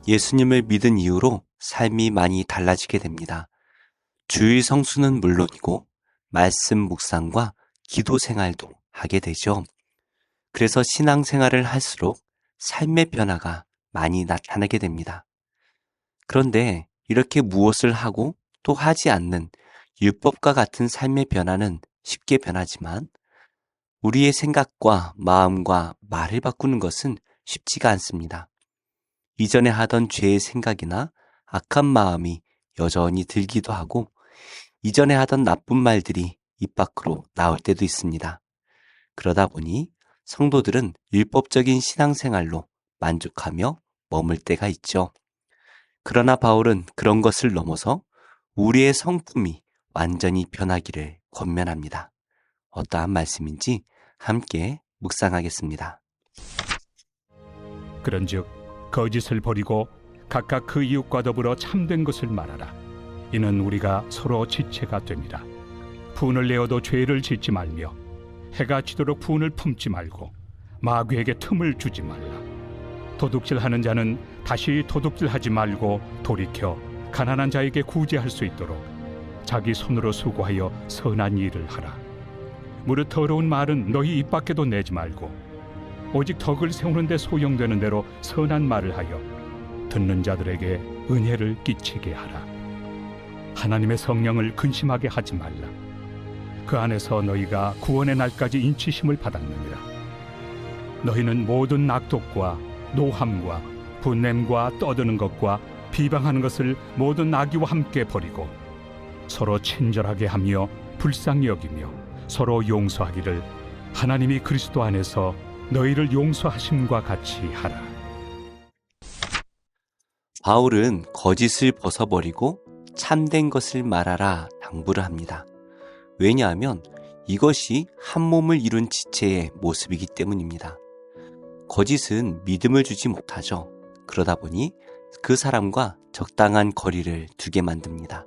예수님을 믿은 이후로 삶이 많이 달라지게 됩니다. 주일 성수는 물론이고 말씀 묵상과 기도 생활도 하게 되죠. 그래서 신앙생활을 할수록 삶의 변화가 많이 나타나게 됩니다. 그런데 이렇게 무엇을 하고 또 하지 않는 율법과 같은 삶의 변화는 쉽게 변하지만 우리의 생각과 마음과 말을 바꾸는 것은 쉽지가 않습니다. 이전에 하던 죄의 생각이나 악한 마음이 여전히 들기도 하고 이전에 하던 나쁜 말들이 입 밖으로 나올 때도 있습니다. 그러다 보니 성도들은 율법적인 신앙생활로 만족하며 머물 때가 있죠. 그러나 바울은 그런 것을 넘어서 우리의 성품이 완전히 변하기를 권면합니다. 어떠한 말씀인지 함께 묵상하겠습니다. 그런즉 거짓을 버리고 각각 그 이웃과 더불어 참된 것을 말하라. 이는 우리가 서로 지체가 됨이라. 분을 내어도 죄를 짓지 말며 해가 지도록 분을 품지 말고 마귀에게 틈을 주지 말라. 도둑질하는 자는 다시 도둑질하지 말고 돌이켜 가난한 자에게 구제할 수 있도록 자기 손으로 수고하여 선한 일을 하라. 무릇 더러운 말은 너희 입 밖에도 내지 말고 오직 덕을 세우는 데 소용되는 대로 선한 말을 하여 듣는 자들에게 은혜를 끼치게 하라. 하나님의 성령을 근심하게 하지 말라. 그 안에서 너희가 구원의 날까지 인치심을 받았느니라. 너희는 모든 낙독과 노함과 분냄과 떠드는 것과 비방하는 것을 모든 악의와 함께 버리고 서로 친절하게 하며 불쌍히 여기며 서로 용서하기를 하나님이 그리스도 안에서 너희를 용서하심과 같이 하라. 바울은 거짓을 벗어버리고 참된 것을 말하라 당부를 합니다. 왜냐하면 이것이 한 몸을 이룬 지체의 모습이기 때문입니다. 거짓은 믿음을 주지 못하죠. 그러다 보니 그 사람과 적당한 거리를 두게 만듭니다.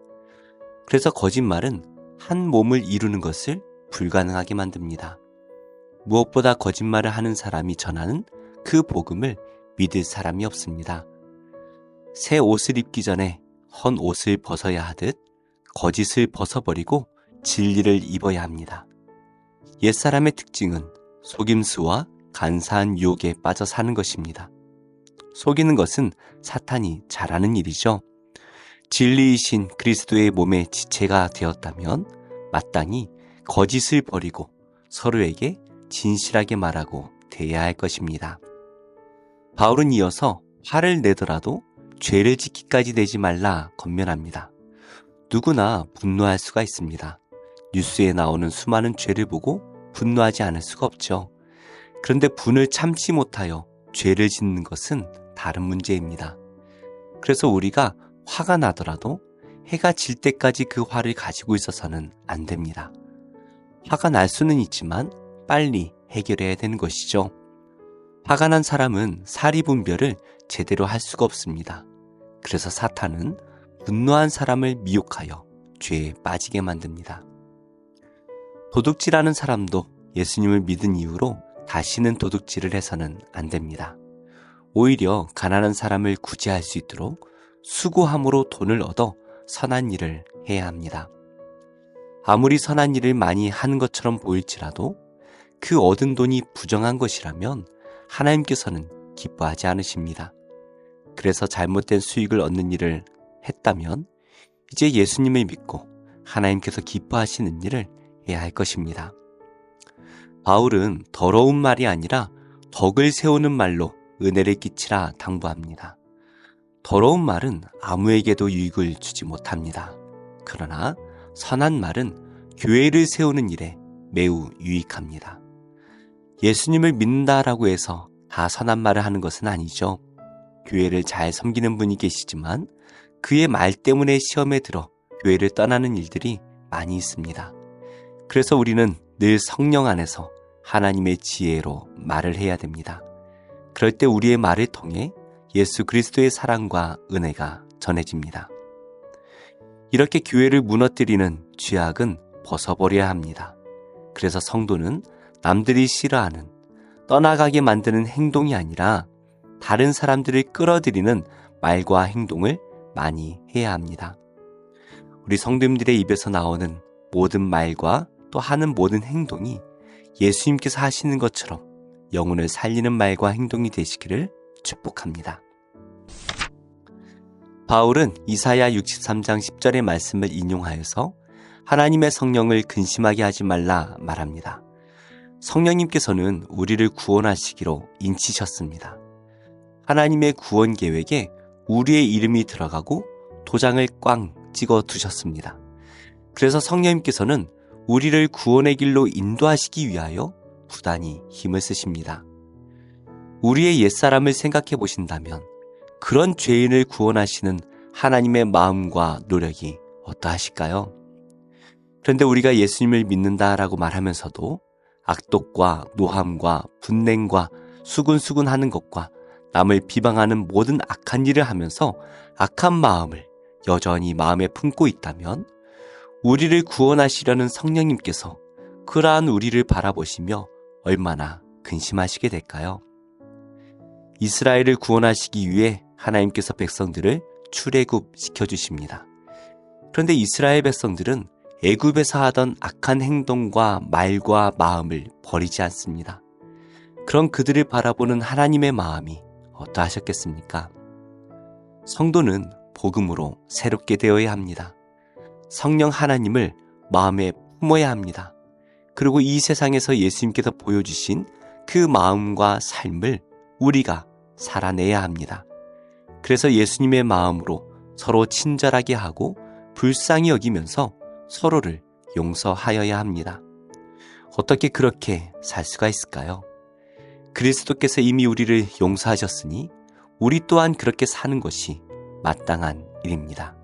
그래서 거짓말은 한 몸을 이루는 것을 불가능하게 만듭니다. 무엇보다 거짓말을 하는 사람이 전하는 그 복음을 믿을 사람이 없습니다. 새 옷을 입기 전에 헌 옷을 벗어야 하듯 거짓을 벗어버리고 진리를 입어야 합니다. 옛사람의 특징은 속임수와 간사한 유혹에 빠져 사는 것입니다. 속이는 것은 사탄이 잘하는 일이죠. 진리이신 그리스도의 몸의 지체가 되었다면 마땅히 거짓을 버리고 서로에게 진실하게 말하고 대해야 할 것입니다. 바울은 이어서 화를 내더라도 죄를 짓기까지 내지 말라 권면합니다. 누구나 분노할 수가 있습니다. 뉴스에 나오는 수많은 죄를 보고 분노하지 않을 수가 없죠. 그런데 분을 참지 못하여 죄를 짓는 것은 다른 문제입니다. 그래서 우리가 화가 나더라도 해가 질 때까지 그 화를 가지고 있어서는 안 됩니다. 화가 날 수는 있지만 빨리 해결해야 되는 것이죠. 화가 난 사람은 사리분별을 제대로 할 수가 없습니다. 그래서 사탄은 분노한 사람을 미혹하여 죄에 빠지게 만듭니다. 도둑질하는 사람도 예수님을 믿은 이후로 다시는 도둑질을 해서는 안 됩니다. 오히려 가난한 사람을 구제할 수 있도록 수고함으로 돈을 얻어 선한 일을 해야 합니다. 아무리 선한 일을 많이 하는 것처럼 보일지라도 그 얻은 돈이 부정한 것이라면 하나님께서는 기뻐하지 않으십니다. 그래서 잘못된 수익을 얻는 일을 했다면 이제 예수님을 믿고 하나님께서 기뻐하시는 일을 해야 할 것입니다. 바울은 더러운 말이 아니라 덕을 세우는 말로 은혜를 끼치라 당부합니다. 더러운 말은 아무에게도 유익을 주지 못합니다. 그러나 선한 말은 교회를 세우는 일에 매우 유익합니다. 예수님을 믿는다라고 해서 다 선한 말을 하는 것은 아니죠. 교회를 잘 섬기는 분이 계시지만 그의 말 때문에 시험에 들어 교회를 떠나는 일들이 많이 있습니다. 그래서 우리는 늘 성령 안에서 하나님의 지혜로 말을 해야 됩니다. 그럴 때 우리의 말을 통해 예수 그리스도의 사랑과 은혜가 전해집니다. 이렇게 교회를 무너뜨리는 죄악은 벗어버려야 합니다. 그래서 성도는 남들이 싫어하는 떠나가게 만드는 행동이 아니라 다른 사람들을 끌어들이는 말과 행동을 많이 해야 합니다. 우리 성도님들의 입에서 나오는 모든 말과 또 하는 모든 행동이 예수님께서 하시는 것처럼 영혼을 살리는 말과 행동이 되시기를 축복합니다. 바울은 이사야 63장 10절의 말씀을 인용하여서 하나님의 성령을 근심하게 하지 말라 말합니다. 성령님께서는 우리를 구원하시기로 인치셨습니다. 하나님의 구원 계획에 우리의 이름이 들어가고 도장을 꽝 찍어 두셨습니다. 그래서 성령님께서는 우리를 구원의 길로 인도하시기 위하여 부단히 힘을 쓰십니다. 우리의 옛사람을 생각해 보신다면 그런 죄인을 구원하시는 하나님의 마음과 노력이 어떠하실까요? 그런데 우리가 예수님을 믿는다라고 말하면서도 악독과 노함과 분냉과 수군수군하는 것과 남을 비방하는 모든 악한 일을 하면서 악한 마음을 여전히 마음에 품고 있다면 우리를 구원하시려는 성령님께서 그러한 우리를 바라보시며 얼마나 근심하시게 될까요? 이스라엘을 구원하시기 위해 하나님께서 백성들을 출애굽시켜 주십니다. 그런데 이스라엘 백성들은 애굽에서 하던 악한 행동과 말과 마음을 버리지 않습니다. 그런 그들을 바라보는 하나님의 마음이 어떠하셨겠습니까? 성도는 복음으로 새롭게 되어야 합니다. 성령 하나님을 마음에 품어야 합니다. 그리고 이 세상에서 예수님께서 보여주신 그 마음과 삶을 우리가 살아내야 합니다. 그래서 예수님의 마음으로 서로 친절하게 하고 불쌍히 여기면서 서로를 용서하여야 합니다. 어떻게 그렇게 살 수가 있을까요? 그리스도께서 이미 우리를 용서하셨으니 우리 또한 그렇게 사는 것이 마땅한 일입니다.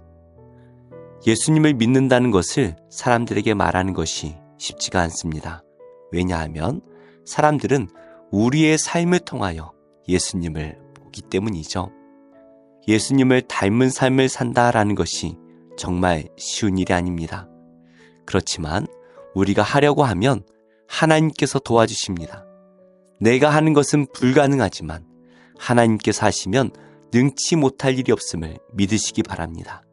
예수님을 믿는다는 것을 사람들에게 말하는 것이 쉽지가 않습니다. 왜냐하면 사람들은 우리의 삶을 통하여 예수님을 보기 때문이죠. 예수님을 닮은 삶을 산다라는 것이 정말 쉬운 일이 아닙니다. 그렇지만 우리가 하려고 하면 하나님께서 도와주십니다. 내가 하는 것은 불가능하지만 하나님께서 하시면 능치 못할 일이 없음을 믿으시기 바랍니다.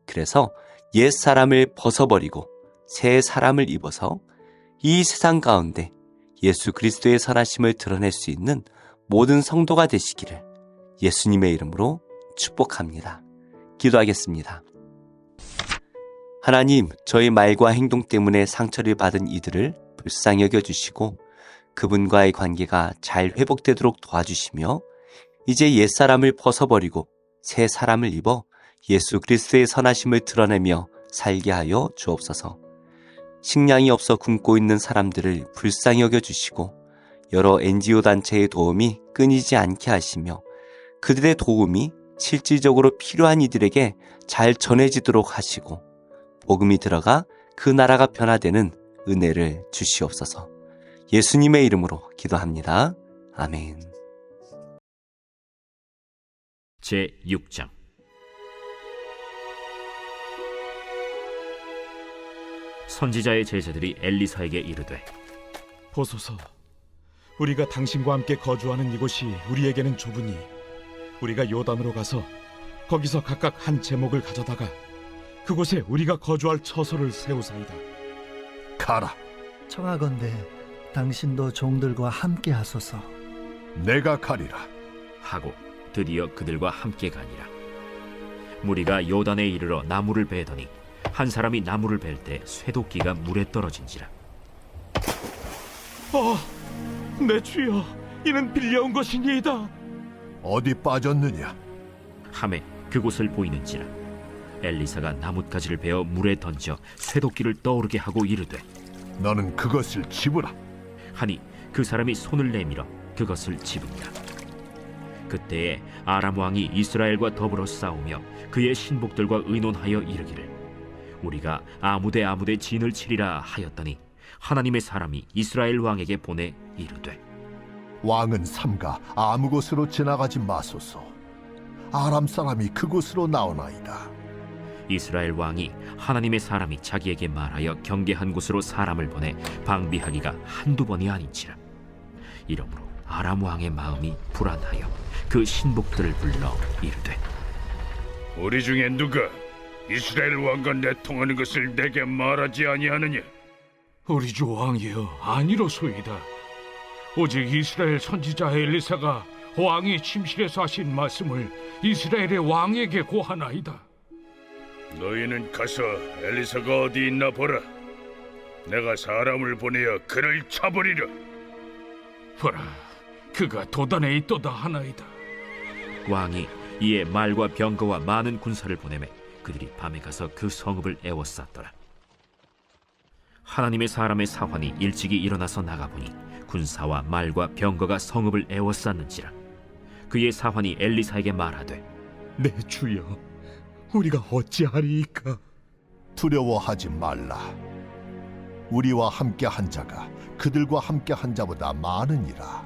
그래서 옛 사람을 벗어버리고 새 사람을 입어서 이 세상 가운데 예수 그리스도의 선하심을 드러낼 수 있는 모든 성도가 되시기를 예수님의 이름으로 축복합니다. 기도하겠습니다. 하나님, 저희 말과 행동 때문에 상처를 받은 이들을 불쌍히 여겨주시고 그분과의 관계가 잘 회복되도록 도와주시며 이제 옛사람을 벗어버리고 새 사람을 입어 예수 그리스도의 선하심을 드러내며 살게 하여 주옵소서. 식량이 없어 굶고 있는 사람들을 불쌍히 여겨주시고 여러 NGO 단체의 도움이 끊이지 않게 하시며 그들의 도움이 실질적으로 필요한 이들에게 잘 전해지도록 하시고 복음이 들어가 그 나라가 변화되는 은혜를 주시옵소서. 예수님의 이름으로 기도합니다. 아멘. 제6장 선지자의 제자들이 엘리사에게 이르되 보소서, 우리가 당신과 함께 거주하는 이곳이 우리에게는 좁으니 우리가 요단으로 가서 거기서 각각 한 제목을 가져다가 그곳에 우리가 거주할 처소를 세우사이다. 가라. 청하건대 당신도 종들과 함께 하소서. 내가 가리라. 하고 드디어 그들과 함께 가니라. 무리가 요단에 이르러 나무를 베더니 한 사람이 나무를 벨 때 쇠도끼가 물에 떨어진지라. 내 주여, 이는 빌려온 것이니이다. 어디 빠졌느냐? 하매 그곳을 보이는지라. 엘리사가 나뭇가지를 베어 물에 던져 쇠도끼를 떠오르게 하고 이르되 너는 그것을 집으라. 하니 그 사람이 손을 내밀어 그것을 집은다. 그때에 아람 왕이 이스라엘과 더불어 싸우며 그의 신복들과 의논하여 이르기를 우리가 아무데 진을 치리라 하였더니 하나님의 사람이 이스라엘 왕에게 보내 이르되 왕은 삼가 아무 곳으로 지나가지 마소서. 아람 사람이 그곳으로 나오나이다. 이스라엘 왕이 하나님의 사람이 자기에게 말하여 경계한 곳으로 사람을 보내 방비하기가 한두 번이 아닌지라. 이러므로 아람 왕의 마음이 불안하여 그 신복들을 불러 이르되 우리 중에 누가 이스라엘 왕과 내통하는 것을 내게 말하지 아니하느냐? 우리 주 왕이여, 아니로소이다. 오직 이스라엘 선지자 엘리사가 왕이 침실에서 하신 말씀을 이스라엘의 왕에게 고하나이다. 너희는 가서 엘리사가 어디 있나 보라. 내가 사람을 보내어 그를 쳐버리라. 보라, 그가 도단에 있도다 하나이다. 왕이 이에 말과 병거와 많은 군사를 보내매 그들이 밤에 가서 그 성읍을 에워쌌더라. 하나님의 사람의 사환이 일찍이 일어나서 나가보니 군사와 말과 병거가 성읍을 에워쌌는지라. 그의 사환이 엘리사에게 말하되, 내 주여, 우리가 어찌하리이까? 두려워하지 말라. 우리와 함께 한 자가 그들과 함께 한 자보다 많으니라.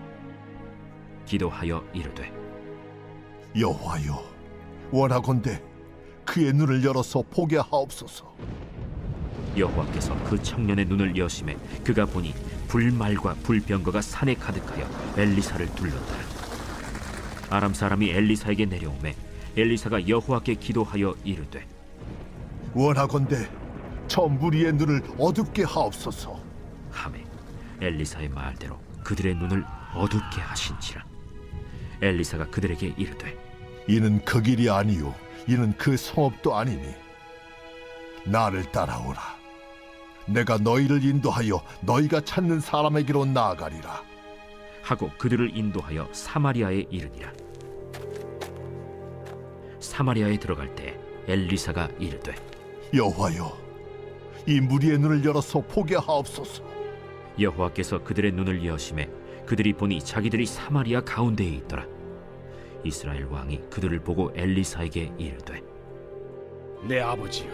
기도하여 이르되, 여호와여, 원하건대 그의 눈을 열어서 보게 하옵소서. 여호와께서 그 청년의 눈을 여심해 그가 보니 불말과 불병거가 산에 가득하여 엘리사를 둘렀더라. 아람 사람이 엘리사에게 내려오매 엘리사가 여호와께 기도하여 이르되, 원하건대 저 무리의 눈을 어둡게 하옵소서. 하매 엘리사의 말대로 그들의 눈을 어둡게 하신지라. 엘리사가 그들에게 이르되, 이는 그 길이 아니요 이는 그 성읍도 아니니 나를 따라오라. 내가 너희를 인도하여 너희가 찾는 사람에게로 나아가리라. 하고 그들을 인도하여 사마리아에 이르니라. 사마리아에 들어갈 때 엘리사가 이르되, 여호와여, 이 무리의 눈을 열어서 보게 하옵소서. 여호와께서 그들의 눈을 여심해 그들이 보니 자기들이 사마리아 가운데에 있더라. 이스라엘 왕이 그들을 보고 엘리사에게 이르되, 내 아버지여,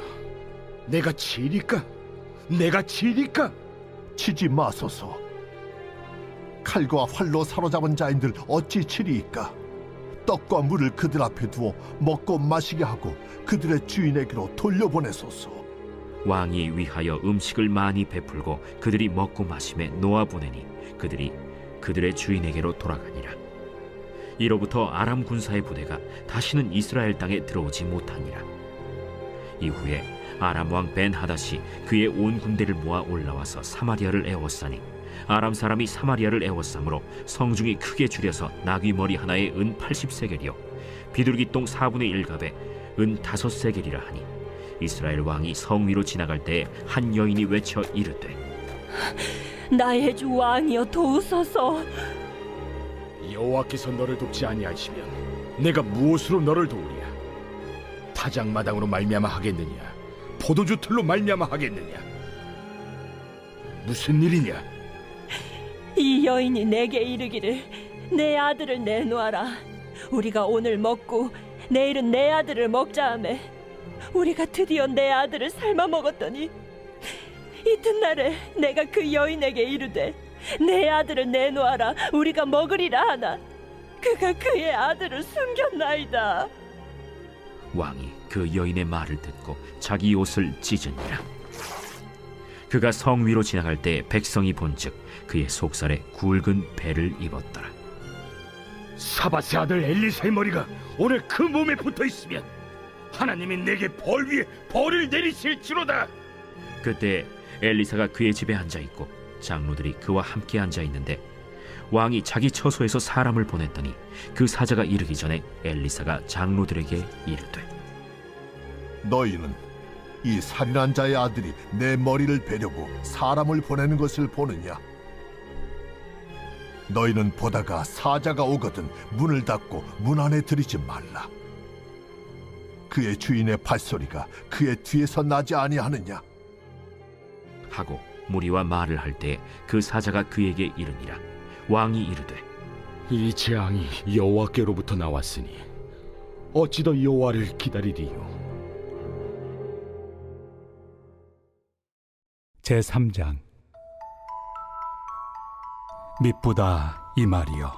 내가 치리까? 내가 치리까? 치지 마소서. 칼과 활로 사로잡은 자인들 어찌 치리이까? 떡과 물을 그들 앞에 두어 먹고 마시게 하고 그들의 주인에게로 돌려보내소서. 왕이 위하여 음식을 많이 베풀고 그들이 먹고 마심에 놓아 보내니 그들이 그들의 주인에게로 돌아가니라. 이로부터 아람 군사의 부대가 다시는 이스라엘 땅에 들어오지 못하니라. 이후에 아람 왕 벤하닷이 그의 온 군대를 모아 올라와서 사마리아를 에워싸니 아람 사람이 사마리아를 에워싸므로 성중이 크게 줄여서 나귀 머리 하나에 은 80세겔이요 비둘기 똥 4분의 1갑에 은 5세겔이라 하니 이스라엘 왕이 성 위로 지나갈 때에 한 여인이 외쳐 이르되, 나의 주 왕이여 도우소서. 여호와께서 너를 돕지 아니하시면 내가 무엇으로 너를 도우랴? 타작마당으로 말미암아 하겠느냐? 포도주 틀로 말미암아 하겠느냐? 무슨 일이냐? 이 여인이 내게 이르기를 내 아들을 내놓아라. 우리가 오늘 먹고 내일은 내 아들을 먹자 하매 우리가 드디어 내 아들을 삶아 먹었더니 이튿날에 내가 그 여인에게 이르되 내 아들을 내놓아라. 우리가 먹으리라 하나 그가 그의 아들을 숨겼나이다. 왕이 그 여인의 말을 듣고 자기 옷을 찢으니라. 그가 성 위로 지나갈 때 백성이 본즉 그의 속살에 굵은 배를 입었더라. 사밧의 아들 엘리사의 머리가 오늘 그 몸에 붙어 있으면 하나님이 내게 벌 위에 벌을 내리실지로다. 그때 엘리사가 그의 집에 앉아 있고 장로들이 그와 함께 앉아 있는데 왕이 자기 처소에서 사람을 보냈더니 그 사자가 이르기 전에 엘리사가 장로들에게 이르되, 너희는 이 살인한 자의 아들이 내 머리를 베려고 사람을 보내는 것을 보느냐? 너희는 보다가 사자가 오거든 문을 닫고 문 안에 들이지 말라. 그의 주인의 발소리가 그의 뒤에서 나지 아니하느냐? 하고 무리와 말을 할 때 그 사자가 그에게 이르니라. 왕이 이르되, 이 재앙이 여호와께로부터 나왔으니 어찌 더 여호와를 기다리리요? 제3장. 미쁘다 이 말이여,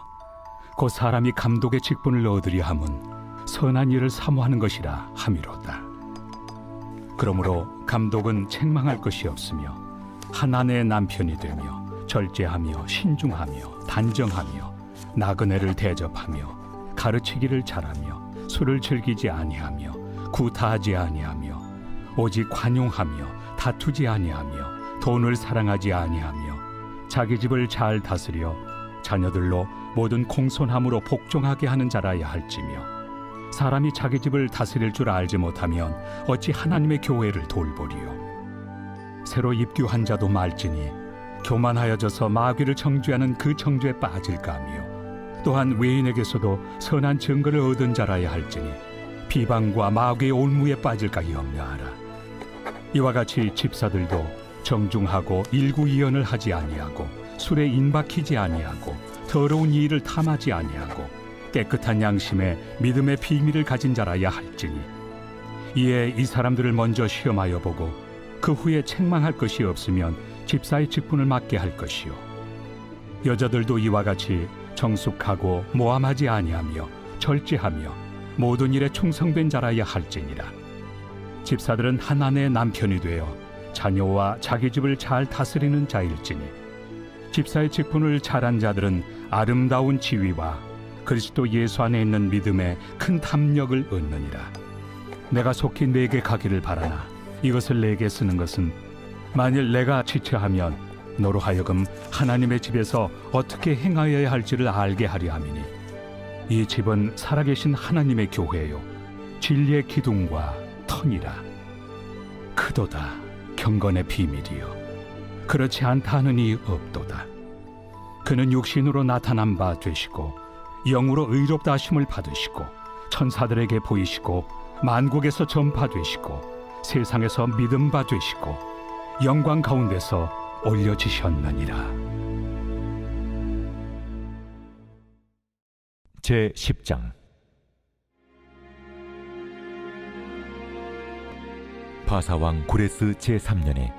곧 사람이 감독의 직분을 얻으려 함은 선한 일을 사모하는 것이라 함이로다. 그러므로 감독은 책망할 것이 없으며 한 아내의 남편이 되며 절제하며 신중하며 단정하며 나그네를 대접하며 가르치기를 잘하며 술을 즐기지 아니하며 구타하지 아니하며 오직 관용하며 다투지 아니하며 돈을 사랑하지 아니하며 자기 집을 잘 다스려 자녀들로 모든 공손함으로 복종하게 하는 자라야 할지며 사람이 자기 집을 다스릴 줄 알지 못하면 어찌 하나님의 교회를 돌보리요. 새로 입교한 자도 말지니 교만하여져서 마귀를 청죄하는 그 청죄에 빠질까 하며 또한 외인에게서도 선한 증거를 얻은 자라야 할지니 비방과 마귀의 올무에 빠질까 염려하라. 이와 같이 집사들도 정중하고 일구이연을 하지 아니하고 술에 인박히지 아니하고 더러운 일을 탐하지 아니하고 깨끗한 양심에 믿음의 비밀을 가진 자라야 할지니 이에 이 사람들을 먼저 시험하여 보고 그 후에 책망할 것이 없으면 집사의 직분을 맡게 할 것이요 여자들도 이와 같이 정숙하고 모함하지 아니하며 절제하며 모든 일에 충성된 자라야 할지니라. 집사들은 한 아내의 남편이 되어 자녀와 자기 집을 잘 다스리는 자일지니 집사의 직분을 잘한 자들은 아름다운 지위와 그리스도 예수 안에 있는 믿음에 큰 탐력을 얻느니라. 내가 속히 내게 가기를 바라나 이것을 내게 쓰는 것은 만일 내가 지체하면 너로 하여금 하나님의 집에서 어떻게 행하여야 할지를 알게 하려 함이니 이 집은 살아계신 하나님의 교회요 진리의 기둥과 터니라. 크도다 경건의 비밀이요 그렇지 않다 하는 이 없도다. 그는 육신으로 나타난 바 되시고 영으로 의롭다 하심을 받으시고 천사들에게 보이시고 만국에서 전파되시고 세상에서 믿음 바 되시고 영광 가운데서 올려지셨느니라. 제10장. 바사왕 고레스 제3년에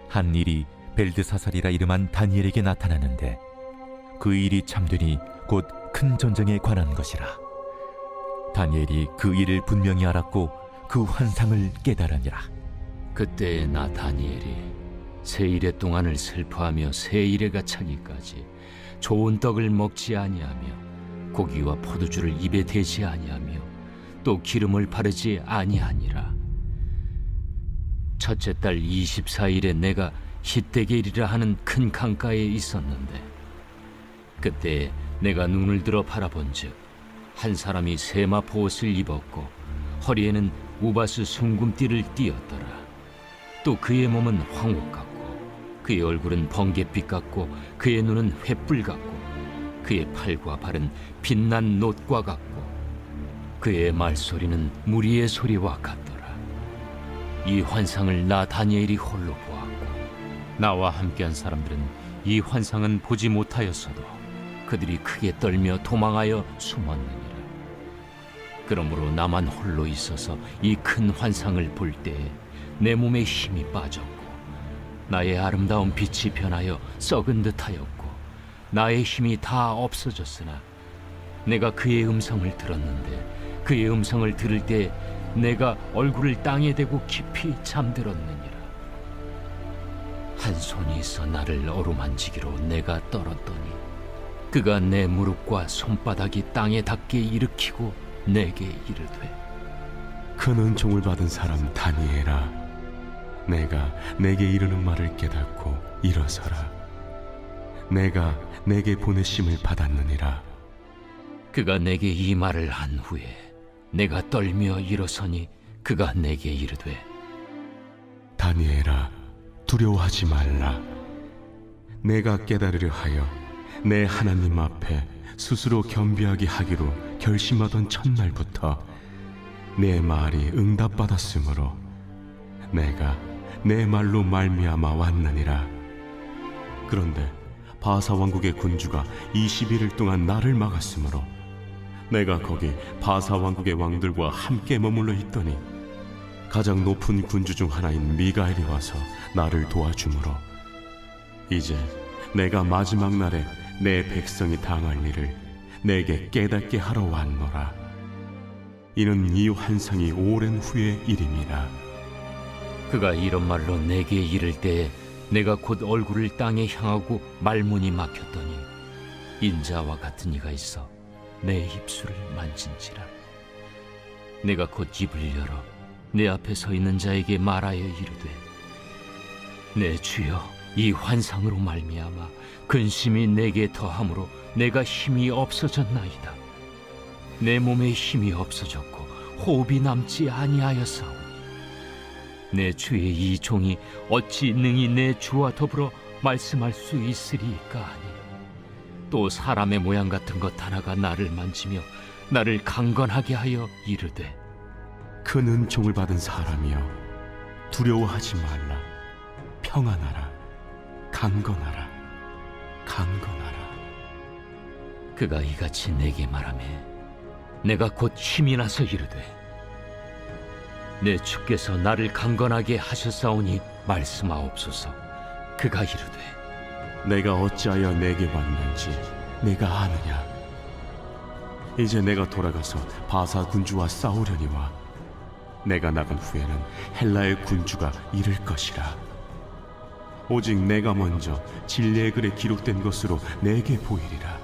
한 일이 벨드사살이라 이름한 다니엘에게 나타나는데 그 일이 참되니 곧 큰 전쟁에 관한 것이라. 다니엘이 그 일을 분명히 알았고 그 환상을 깨달으니라. 그때에 나 다니엘이 세 일의 동안을 슬퍼하며 세 일에가 차기까지 좋은 떡을 먹지 아니하며 고기와 포도주를 입에 대지 아니하며 또 기름을 바르지 아니하니라. 첫째 달 24일에 내가 히데겔이라 하는 큰 강가에 있었는데 그때 내가 눈을 들어 바라본즉 한 사람이 세마포 옷을 입었고 허리에는 우바스 숭금띠를 띠었더라. 또 그의 몸은 황옥 같고 그의 얼굴은 번갯빛 같고 그의 눈은 횃불 같고 그의 팔과 발은 빛난 놋과 같고 그의 말소리는 무리의 소리와 같더라. 이 환상을 나 다니엘이 홀로 보았고 나와 함께한 사람들은 이 환상은 보지 못하였어도 그들이 크게 떨며 도망하여 숨었느니라. 그러므로 나만 홀로 있어서 이 큰 환상을 볼 때에 내 몸에 힘이 빠졌고 나의 아름다운 빛이 변하여 썩은 듯하였고 나의 힘이 다 없어졌으나 내가 그의 음성을 들었는데 그의 음성을 들을 때 내가 얼굴을 땅에 대고 깊이 잠들었느니라. 한 손이 있어 나를 어루만지기로 내가 떨었더니 그가 내 무릎과 손바닥이 땅에 닿게 일으키고 내게 이르되 큰 은총을 받은 사람 다니엘아, 내가 내게 이르는 말을 깨닫고 일어서라. 내가 내게 보내심을 받았느니라. 그가 내게 이 말을 한 후에 내가 떨며 일어서니 그가 내게 이르되 다니엘아, 두려워하지 말라. 내가 깨달으려 하여 내 하나님 앞에 스스로 겸비하게 하기로 결심하던 첫날부터 내 말이 응답받았으므로 내가 내 말로 말미암아 왔느니라. 그런데 바사 왕국의 군주가 21일 동안 나를 막았으므로 내가 거기 바사 왕국의 왕들과 함께 머물러 있더니 가장 높은 군주 중 하나인 미가엘이 와서 나를 도와주므로 이제 내가 마지막 날에 내 백성이 당할 일을 내게 깨닫게 하러 왔노라. 이는 이 환상이 오랜 후의 일임이라. 그가 이런 말로 내게 이를 때에 내가 곧 얼굴을 땅에 향하고 말문이 막혔더니 인자와 같은 이가 있어 내 입술을 만진지라. 내가 곧 입을 열어 내 앞에 서 있는 자에게 말하여 이르되 내 주여 이 환상으로 말미암아 근심이 내게 더함으로 내가 힘이 없어졌나이다. 내 몸에 힘이 없어졌고 호흡이 남지 아니하였사오니 내 주의 이 종이 어찌 능히 내 주와 더불어 말씀할 수 있으리까 하니 또 사람의 모양 같은 것 하나가 나를 만지며 나를 강건하게 하여 이르되 큰 은총을 받은 사람이여 두려워하지 말라. 평안하라. 강건하라. 강건하라. 그가 이같이 내게 말하매 내가 곧 힘이 나서 이르되 내 주께서 나를 강건하게 하셨사오니 말씀하옵소서. 그가 이르되 내가 어찌하여 내게 왔는지 내가 아느냐. 이제 내가 돌아가서 바사 군주와 싸우려니와 내가 나간 후에는 헬라의 군주가 이를 것이라. 오직 내가 먼저 진리의 글에 기록된 것으로 내게 보이리라.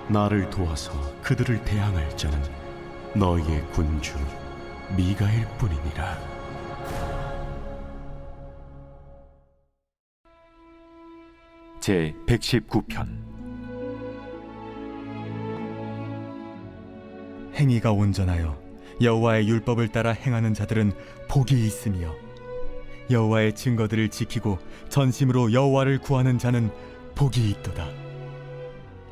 나를 도와서 그들을 대항할 자는 너희의 군주 미가일 뿐이니라. 제 119편. 행위가 온전하여 여호와의 율법을 따라 행하는 자들은 복이 있으며 여호와의 증거들을 지키고 전심으로 여호와를 구하는 자는 복이 있도다.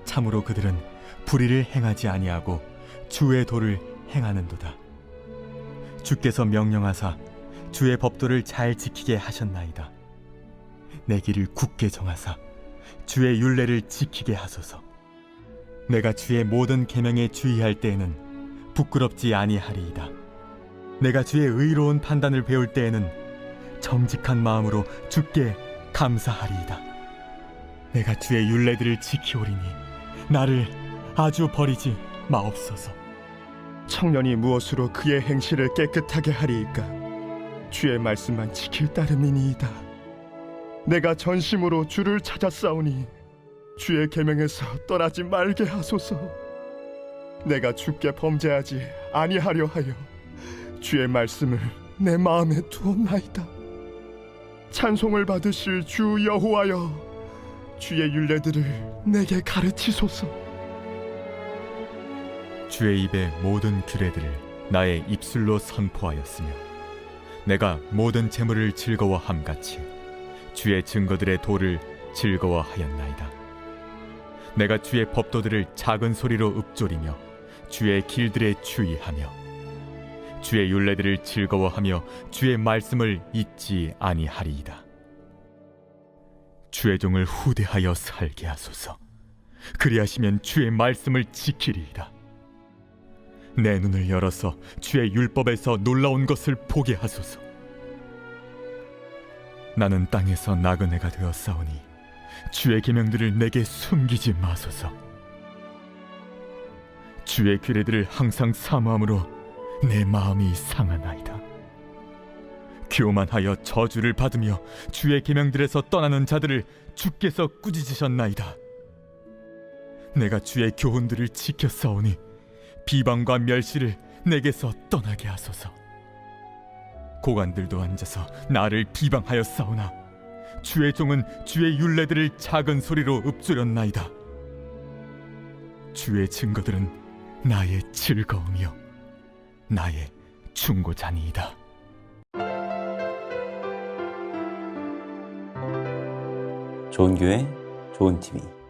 참으로 그들은 불의를 행하지 아니하고 주의 도를 행하는도다. 주께서 명령하사 주의 법도를 잘 지키게 하셨나이다. 내 길을 굳게 정하사 주의 율례를 지키게 하소서. 내가 주의 모든 계명에 주의할 때에는 부끄럽지 아니하리이다. 내가 주의 의로운 판단을 배울 때에는 정직한 마음으로 주께 감사하리이다. 내가 주의 율례들을 지키오리니 나를 아주 버리지 마옵소서. 청년이 무엇으로 그의 행실을 깨끗하게 하리이까? 주의 말씀만 지킬 따름이니이다. 내가 전심으로 주를 찾았사오니 주의 계명에서 떠나지 말게 하소서. 내가 주께 범죄하지 아니하려 하여 주의 말씀을 내 마음에 두었나이다. 찬송을 받으실 주 여호와여, 주의 율례들을 내게 가르치소서. 주의 입의 모든 규례들을 나의 입술로 선포하였으며 내가 모든 재물을 즐거워함같이 주의 증거들의 도를 즐거워하였나이다. 내가 주의 법도들을 작은 소리로 읊조리며 주의 길들에 주의하며 주의 율례들을 즐거워하며 주의 말씀을 잊지 아니하리이다. 주의 종을 후대하여 살게 하소서. 그리하시면 주의 말씀을 지키리이다. 내 눈을 열어서 주의 율법에서 놀라운 것을 보게 하소서. 나는 땅에서 나그네가 되었사오니 주의 계명들을 내게 숨기지 마소서. 주의 규례들을 항상 사모함으로 내 마음이 상하나이다. 교만하여 저주를 받으며 주의 계명들에서 떠나는 자들을 주께서 꾸짖으셨나이다. 내가 주의 교훈들을 지켰사오니 비방과 멸시를 내게서 떠나게 하소서. 고관들도 앉아서 나를 비방하였사오나 주의 종은 주의 율례들을 작은 소리로 읊조렸나이다. 주의 증거들은 나의 즐거움이요 나의 충고자니이다. 좋은 교회, 좋은 TV.